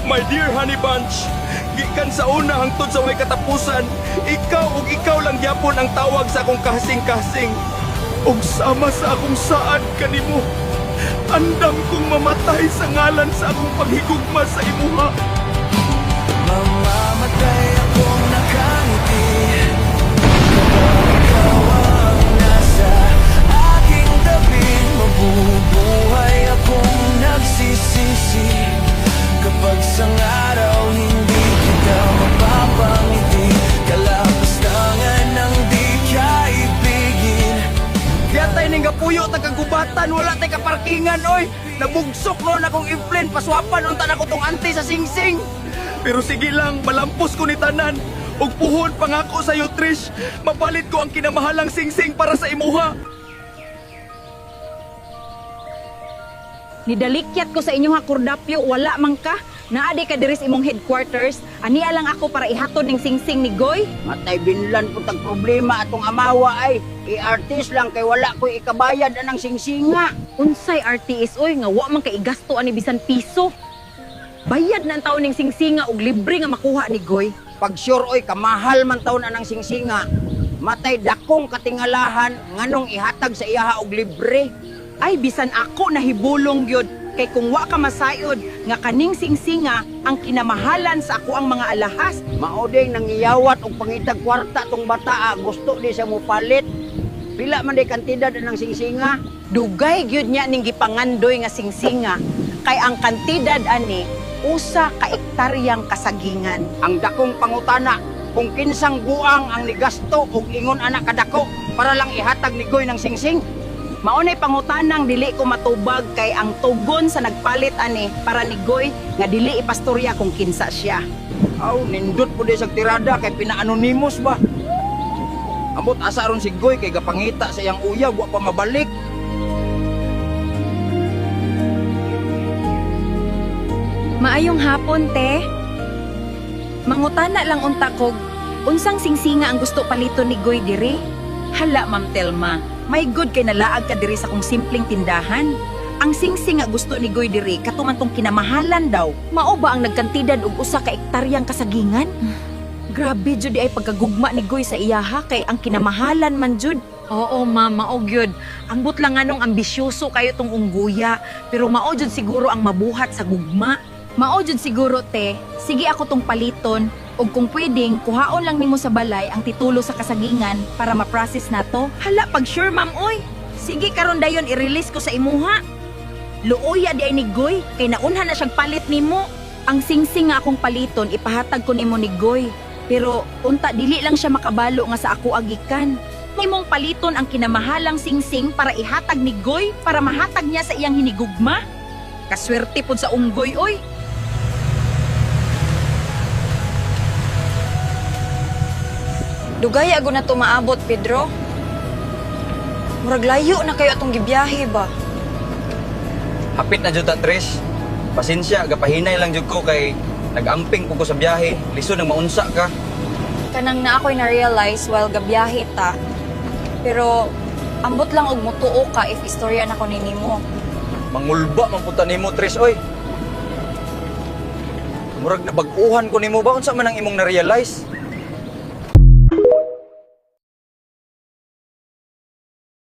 My dear Honey Bunch, gikan sa una hangtod sa way katapusan, ikaw ug ikaw lang gyapon ang tawag sa akong kasing-kasing. Ug sama sa akong saad kanimo. Andam kong mamatay sa ngalan sa akong paghigugma sa imuha. Mamamatay akong nakangiti kapag ikaw ang nasa aking tabi. Mabubuhay akong nagsisisi kapag sa araw hindi kita mapapangiti. Kalapastangan ng di kaibigin. Yatay ning gapuyo tagagubatan, wala tay kaparkingan oy. Nabugsok no na akong inflin, paswapan unta na ko tong ante sa singsing. Pero sige lang, malampos ko ni tanan. Ug puhon pangako sa iyo Trish, mapalit ko ang kinamahalang singsing para sa imuha. Nidalikyat ko sa inyong hakordapyo, wala man ka. Naadi ka diri sa imong headquarters. Aniya lang ako para ihatod ning singsing ni Goy. Matay binlan po tag problema atong amawa ay. I-artist lang kay wala ko ikabayad anang singsinga. Unsay RTS oy nga wa man kay igasto ani bisan piso. Bayad na ang taon ning singsinga ug libre nga makuha ni Goy. Pag sure oy kamahal man taon anang singsinga. Matay dakong katingalahan nganong ihatag sa iyaha og libre. Ay bisan ako nahibulong gyud kay kung wa ka masayod nga kaning singsinga ang kinamahalan sa ako ang mga alahas. Mao ding nangiyawat og pangitag kwarta tong bataa, gusto di siya mo palit. Pila man di kantidad anang singsinga? Dugay gyud niya ning gipangandoy nga singsinga kay ang kantidad ani usa ka ektaryang kasagingan. Ang dakong pangutana kung kinsang buang ang nigasto og ingon anak kadako para lang ihatag ni Goy ng singsing. Maunay pangutanang dili ko matubag kay ang tugon sa nagpalit ani para ni Goy nga dili ipastorya kung kinsa siya. Aw, nindot po di sa tirada kay pina-anonymous ba? Ambot asa ron si Goy kay gapangita sa iyang uyab wa pa mabalik. Maayong hapon, te. Mangutana lang unta kog, unsang singsinga ang gusto palito ni Goy diri? Hala, Ma'am Telma, may good kay nalaag ka diri sa kong simpleng tindahan. Ang singsing nga gusto ni Goy diri katuman tong kinamahalan daw. Mao ba ang nagkantidad og usa ka ektaryang kasagingan? Grabe jud ay pagkagugma ni Goy sa iyaha kay ang kinamahalan man jud. Oo, ma'am, mao gyud. Ambot lang anong ambisyoso kayo tong ungguya, pero mao jud siguro ang mabuhat sa gugma. Mao jud siguro, te. Sige ako tong paliton ug kung pwedeng kuhaon lang nimo sa balay ang titulo sa kasagingan para ma-process nato. Hala, pag sure, ma'am, oy. Sige, karon dayon i-release ko sa imuha. Luoya di ay ni Goy, kay naunha na siyang palit nimo. Ang singsing nga akong paliton ipahatag ko nimo ni Goy. Pero unta dili lang siya makabalo nga sa ako agikan. Nimong paliton ang kinamahalang singsing para ihatag ni Goy para mahatag niya sa iyang hinigugma. Kaswerte pud sa unggoy, oy. Dugay ako na to maabot, Pedro. Murag layo na kayo atong gibiyahe ba? Hapit na jud ta, Trish. Pasensya, gapahinay lang jud ko kay nag-amping po ko sa biyahe. Lisod nang maunsa ka. Kanang na ako'y na-realize while gabiyahe ta. Pero ambot lang og mutuo ka if istorya na ko ni nimo. Mangulba man punta nimo, Trish, oy. Murag nabag-uhan ko nimo ba unsa man ang imong na-realize?